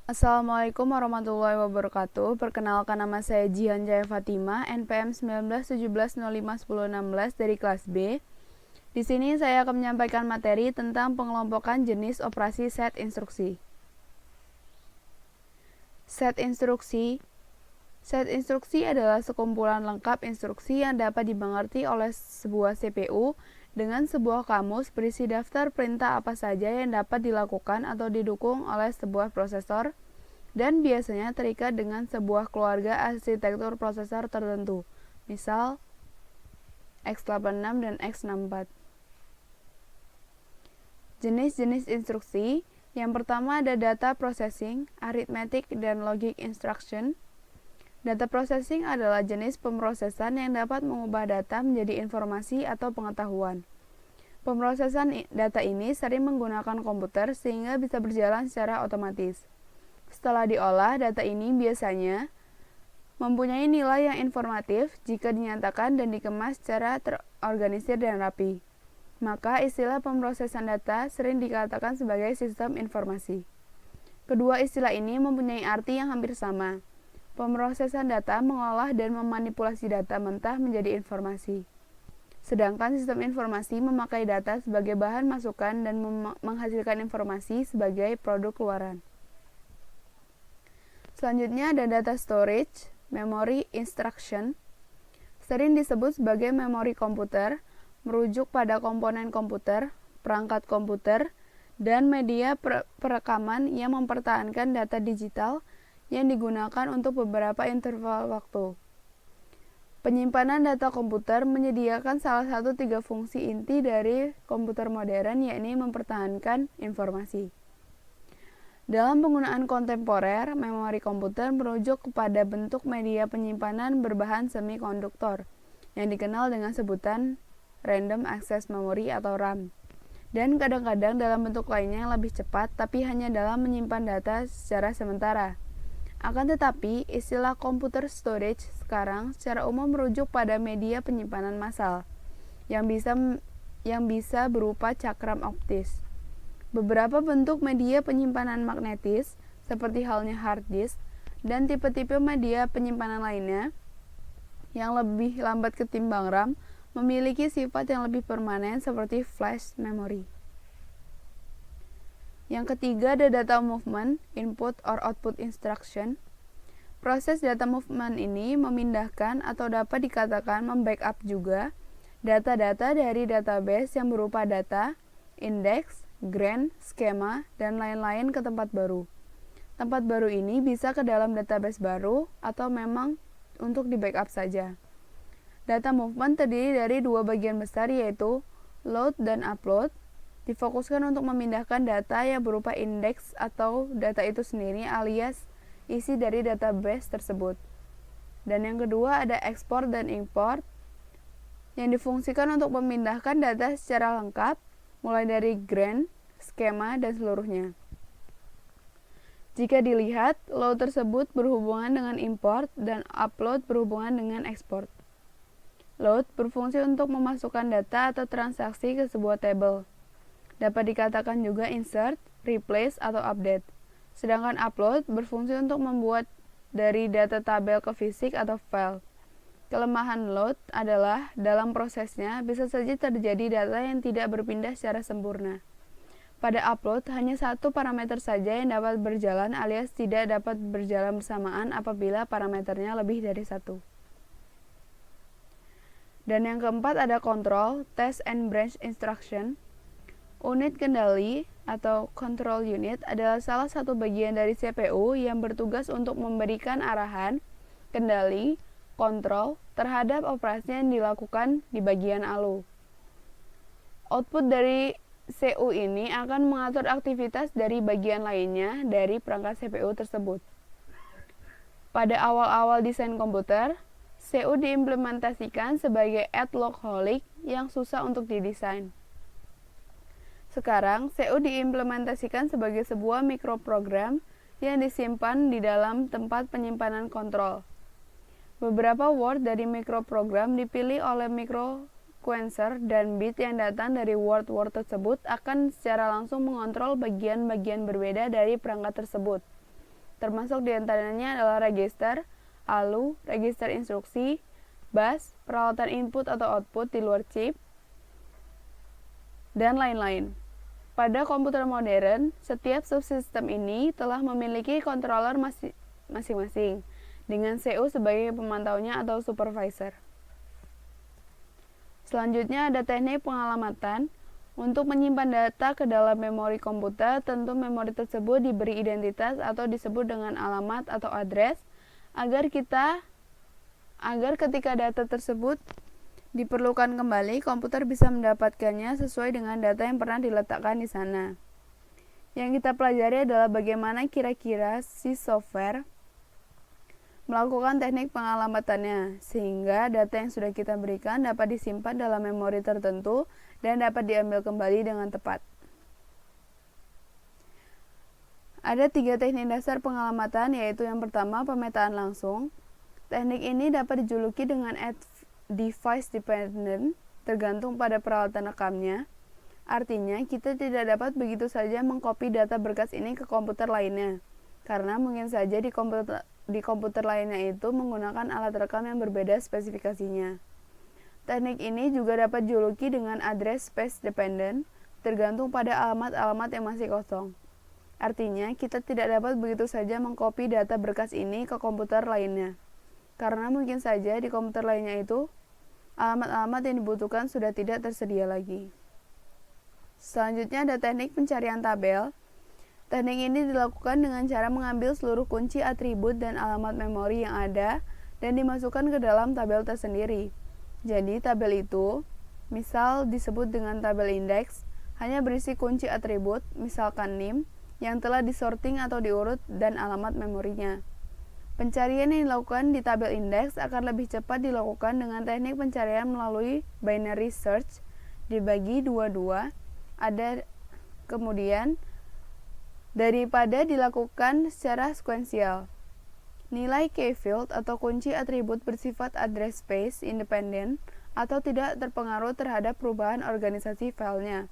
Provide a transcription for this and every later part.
Assalamualaikum warahmatullahi wabarakatuh. Perkenalkan, nama saya Jihan Jaya Fatimah, NPM 1917051016 dari kelas B. Di sini saya akan menyampaikan materi tentang pengelompokan jenis operasi set instruksi. Set instruksi adalah sekumpulan lengkap instruksi yang dapat dimengerti oleh sebuah CPU dengan sebuah kamus berisi daftar perintah apa saja yang dapat dilakukan atau didukung oleh sebuah prosesor, dan biasanya terikat dengan sebuah keluarga arsitektur prosesor tertentu, misal x86 dan x64. Jenis-jenis instruksi: yang pertama ada data processing, arithmetic, dan logic instruction. Data processing adalah jenis pemrosesan yang dapat mengubah data menjadi informasi atau pengetahuan. Pemrosesan data ini sering menggunakan komputer sehingga bisa berjalan secara otomatis. Setelah diolah, data ini biasanya mempunyai nilai yang informatif jika dinyatakan dan dikemas secara terorganisir dan rapi. Maka istilah pemrosesan data sering dikatakan sebagai sistem informasi. Kedua istilah ini mempunyai arti yang hampir sama. Pemrosesan data mengolah dan memanipulasi data mentah menjadi informasi. Sedangkan sistem informasi memakai data sebagai bahan masukan dan menghasilkan informasi sebagai produk keluaran. Selanjutnya ada data storage, memory instruction. Sering disebut sebagai memori komputer, merujuk pada komponen komputer, perangkat komputer, dan media perekaman yang mempertahankan data digital yang digunakan untuk beberapa interval waktu. Penyimpanan data komputer menyediakan salah satu 3 fungsi inti dari komputer modern, yakni mempertahankan informasi. Dalam penggunaan kontemporer, memori komputer merujuk kepada bentuk media penyimpanan berbahan semikonduktor yang dikenal dengan sebutan Random Access Memory atau RAM, dan kadang-kadang dalam bentuk lainnya yang lebih cepat, tapi hanya dalam menyimpan data secara sementara. Akan tetapi, istilah computer storage sekarang secara umum merujuk pada media penyimpanan massal yang bisa berupa cakram optis. Beberapa bentuk media penyimpanan magnetis, seperti halnya hard disk, dan tipe-tipe media penyimpanan lainnya yang lebih lambat ketimbang RAM, memiliki sifat yang lebih permanen seperti flash memory. Yang ketiga ada data movement, input or output instruction. Proses data movement ini memindahkan atau dapat dikatakan membackup juga data-data dari database yang berupa data, indeks, grant, skema, dan lain-lain ke tempat baru. Tempat baru ini bisa ke dalam database baru atau memang untuk di-backup saja. Data movement terdiri dari 2 bagian besar, yaitu load dan upload. Difokuskan untuk memindahkan data yang berupa indeks atau data itu sendiri alias isi dari database tersebut. Dan yang kedua ada export dan import yang difungsikan untuk memindahkan data secara lengkap mulai dari grant, skema, dan seluruhnya. Jika dilihat, load tersebut berhubungan dengan import dan upload berhubungan dengan export. Load berfungsi untuk memasukkan data atau transaksi ke sebuah table. Dapat dikatakan juga insert, replace, atau update. Sedangkan upload berfungsi untuk membuat dari data tabel ke fisik atau file. Kelemahan load adalah dalam prosesnya bisa saja terjadi data yang tidak berpindah secara sempurna. Pada upload, hanya satu parameter saja yang dapat berjalan alias tidak dapat berjalan bersamaan apabila parameternya lebih dari satu. Dan yang keempat ada control, test and branch instruction. Unit kendali atau control unit adalah salah satu bagian dari CPU yang bertugas untuk memberikan arahan, kendali, kontrol terhadap operasi yang dilakukan di bagian ALU. Output dari CU ini akan mengatur aktivitas dari bagian lainnya dari perangkat CPU tersebut. Pada awal-awal desain komputer, CU diimplementasikan sebagai ad-log-holic yang susah untuk didesain. Sekarang, CU diimplementasikan sebagai sebuah mikroprogram yang disimpan di dalam tempat penyimpanan kontrol. Beberapa word dari mikroprogram dipilih oleh microsequencer dan bit yang datang dari word-word tersebut akan secara langsung mengontrol bagian-bagian berbeda dari perangkat tersebut. termasuk diantaranya adalah register, ALU, register instruksi, bus, peralatan input atau output di luar chip, dan lain-lain. Pada komputer modern, setiap subsistem ini telah memiliki controller masing-masing, dengan CPU sebagai pemantaunya atau supervisor. Selanjutnya ada teknik pengalamatan. Untuk menyimpan data ke dalam memori komputer, tentu memori tersebut diberi identitas atau disebut dengan alamat atau address, agar ketika data tersebut diperlukan kembali, komputer bisa mendapatkannya sesuai dengan data yang pernah diletakkan di sana. Yang kita pelajari adalah bagaimana kira-kira si software melakukan teknik pengalamatannya, sehingga data yang sudah kita berikan dapat disimpan dalam memori tertentu dan dapat diambil kembali dengan tepat. Ada 3 teknik dasar pengalamatan, yaitu yang pertama, pemetaan langsung. Teknik ini dapat dijuluki dengan device dependent, tergantung pada peralatan rekamnya. Artinya, kita tidak dapat begitu saja mengcopy data berkas ini ke komputer lainnya, karena mungkin saja di komputer lainnya itu menggunakan alat rekam yang berbeda spesifikasinya. Teknik ini juga dapat dijuluki dengan address space dependent, tergantung pada alamat-alamat yang masih kosong. Artinya, kita tidak dapat begitu saja mengcopy data berkas ini ke komputer lainnya, karena mungkin saja di komputer lainnya itu alamat-alamat yang dibutuhkan sudah tidak tersedia lagi. Selanjutnya ada teknik pencarian tabel. Teknik ini dilakukan dengan cara mengambil seluruh kunci atribut dan alamat memori yang ada dan dimasukkan ke dalam tabel tersendiri. Jadi, tabel itu, misal disebut dengan tabel indeks, hanya berisi kunci atribut, misalkan name, yang telah disorting atau diurut dan alamat memorinya. Pencarian yang dilakukan di tabel indeks akan lebih cepat dilakukan dengan teknik pencarian melalui binary search dibagi 2-2, kemudian daripada dilakukan secara sekuensial. Nilai key field atau kunci atribut bersifat address space independent atau tidak terpengaruh terhadap perubahan organisasi filenya.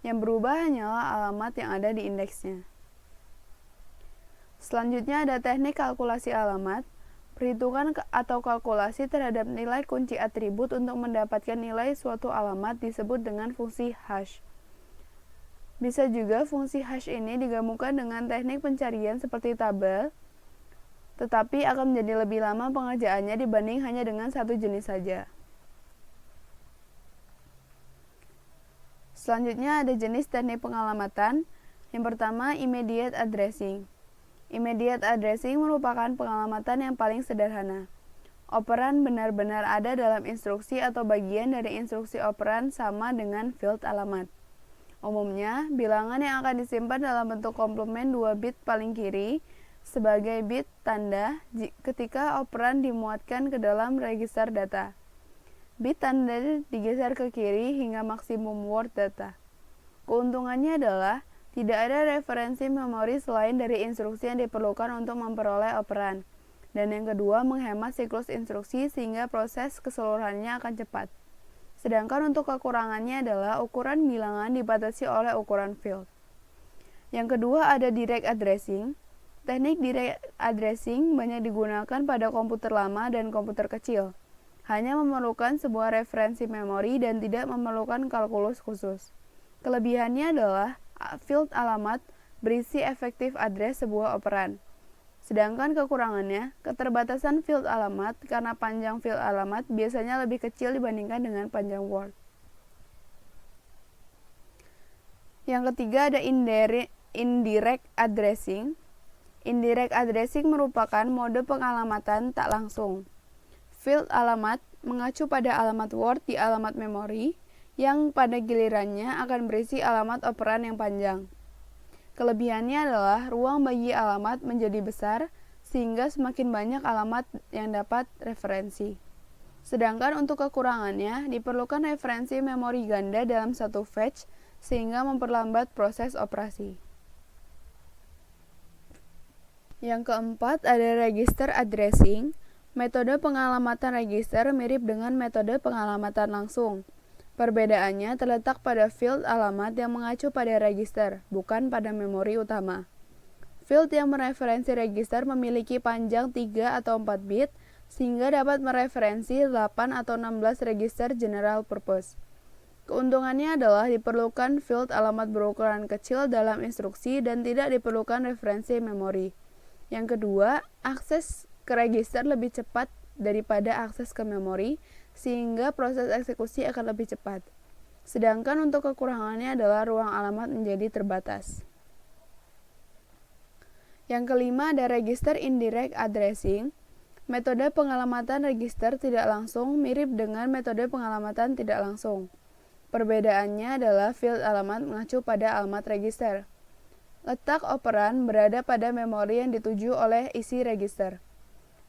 Yang berubah hanyalah alamat yang ada di indeksnya. Selanjutnya ada teknik kalkulasi alamat. Perhitungan atau kalkulasi terhadap nilai kunci atribut untuk mendapatkan nilai suatu alamat disebut dengan fungsi hash. Bisa juga fungsi hash ini digabungkan dengan teknik pencarian seperti tabel, tetapi akan menjadi lebih lama pengerjaannya dibanding hanya dengan satu jenis saja. Selanjutnya ada jenis teknik pengalamatan. Yang pertama, immediate addressing. Immediate addressing merupakan pengalamatan yang paling sederhana. Operan benar-benar ada dalam instruksi atau bagian dari instruksi operan sama dengan field alamat. Umumnya, bilangan yang akan disimpan dalam bentuk komplement 2 bit paling kiri sebagai bit tanda ketika operan dimuatkan ke dalam register data. Bit tanda digeser ke kiri hingga maksimum word data. Keuntungannya adalah tidak ada referensi memori selain dari instruksi yang diperlukan untuk memperoleh operan. Dan yang kedua, menghemat siklus instruksi sehingga proses keseluruhannya akan cepat. Sedangkan untuk kekurangannya adalah ukuran bilangan dibatasi oleh ukuran field. Yang kedua ada direct addressing. Teknik direct addressing banyak digunakan pada komputer lama dan komputer kecil. Hanya memerlukan sebuah referensi memori dan tidak memerlukan kalkulus khusus. Kelebihannya adalah field alamat berisi efektif address sebuah operan. Sedangkan kekurangannya, keterbatasan field alamat karena panjang field alamat biasanya lebih kecil dibandingkan dengan panjang word. Yang ketiga ada indirect addressing. Indirect addressing merupakan mode pengalamatan tak langsung. Field alamat mengacu pada alamat word di alamat memori yang pada gilirannya akan berisi alamat operan yang panjang. Kelebihannya adalah ruang bagi alamat menjadi besar sehingga semakin banyak alamat yang dapat referensi. Sedangkan untuk kekurangannya diperlukan referensi memori ganda dalam satu fetch sehingga memperlambat proses operasi. Yang keempat ada register addressing. Metode pengalamatan register mirip dengan metode pengalamatan langsung. Perbedaannya terletak pada field alamat yang mengacu pada register, bukan pada memori utama. Field yang mereferensi register memiliki panjang 3 atau 4 bit, sehingga dapat mereferensi 8 atau 16 register general purpose. Keuntungannya adalah diperlukan field alamat berukuran kecil dalam instruksi dan tidak diperlukan referensi memori. Yang kedua, akses ke register lebih cepat daripada akses ke memori, sehingga proses eksekusi akan lebih cepat. Sedangkan untuk kekurangannya adalah ruang alamat menjadi terbatas. Yang kelima ada register indirect addressing. Metode pengalamatan register tidak langsung mirip dengan metode pengalamatan tidak langsung. Perbedaannya adalah field alamat mengacu pada alamat register. Letak operan berada pada memori yang dituju oleh isi register.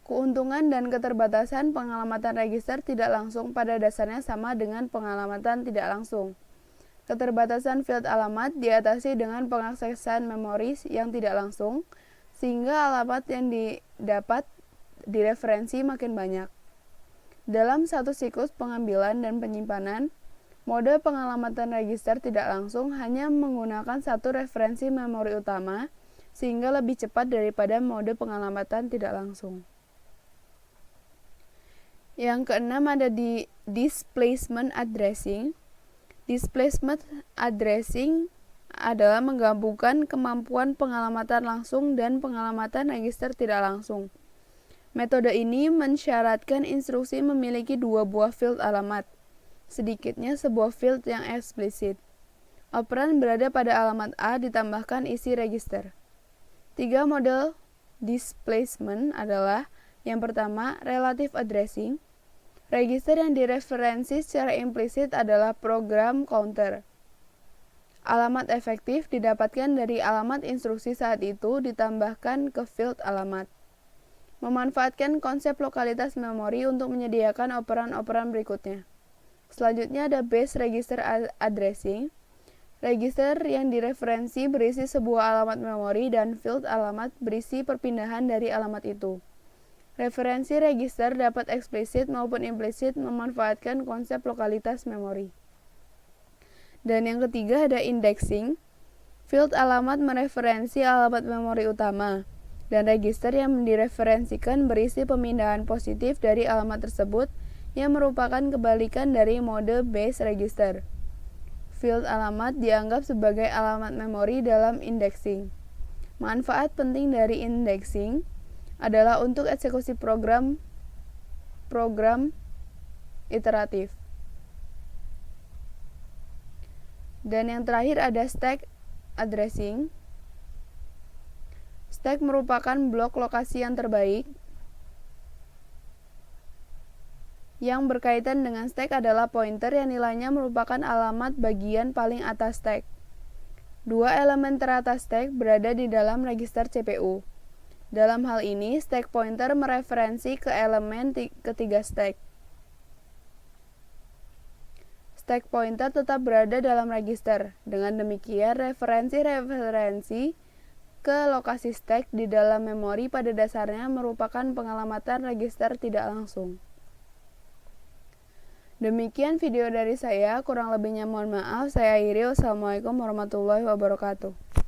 Keuntungan dan keterbatasan pengalamatan register tidak langsung pada dasarnya sama dengan pengalamatan tidak langsung. Keterbatasan field alamat diatasi dengan pengaksesan memori yang tidak langsung, sehingga alamat yang didapat direferensi makin banyak. Dalam satu siklus pengambilan dan penyimpanan, mode pengalamatan register tidak langsung hanya menggunakan satu referensi memori utama, sehingga lebih cepat daripada mode pengalamatan tidak langsung. Yang keenam ada di displacement addressing. Displacement addressing adalah menggabungkan kemampuan pengalamatan langsung dan pengalamatan register tidak langsung. Metode ini mensyaratkan instruksi memiliki dua buah field alamat, sedikitnya sebuah field yang eksplisit. Operan berada pada alamat A ditambahkan isi register. 3 model displacement adalah yang pertama, relative addressing. Register yang direferensi secara implisit adalah program counter. Alamat efektif didapatkan dari alamat instruksi saat itu ditambahkan ke field alamat. Memanfaatkan konsep lokalitas memori untuk menyediakan operan-operan berikutnya. Selanjutnya ada base register addressing. Register yang direferensi berisi sebuah alamat memori dan field alamat berisi perpindahan dari alamat itu. Referensi register dapat eksplisit maupun implisit memanfaatkan konsep lokalitas memori. Dan yang ketiga ada indexing. Field alamat mereferensi alamat memori utama, dan register yang direferensikan berisi pemindahan positif dari alamat tersebut yang merupakan kebalikan dari mode base register. Field alamat dianggap sebagai alamat memori dalam indexing. Manfaat penting dari indexing adalah untuk eksekusi program iteratif. Dan yang terakhir ada stack addressing. Stack merupakan blok lokasi yang terbaik. Yang berkaitan dengan stack adalah pointer yang nilainya merupakan alamat bagian paling atas stack. Dua elemen teratas stack berada di dalam register CPU. Dalam hal ini, stack pointer mereferensi ke elemen ketiga stack. Stack pointer tetap berada dalam register. Dengan demikian, referensi ke lokasi stack di dalam memori pada dasarnya merupakan pengalamatan register tidak langsung. Demikian video dari saya, kurang lebihnya mohon maaf. Saya akhiri. Wassalamualaikum warahmatullahi wabarakatuh.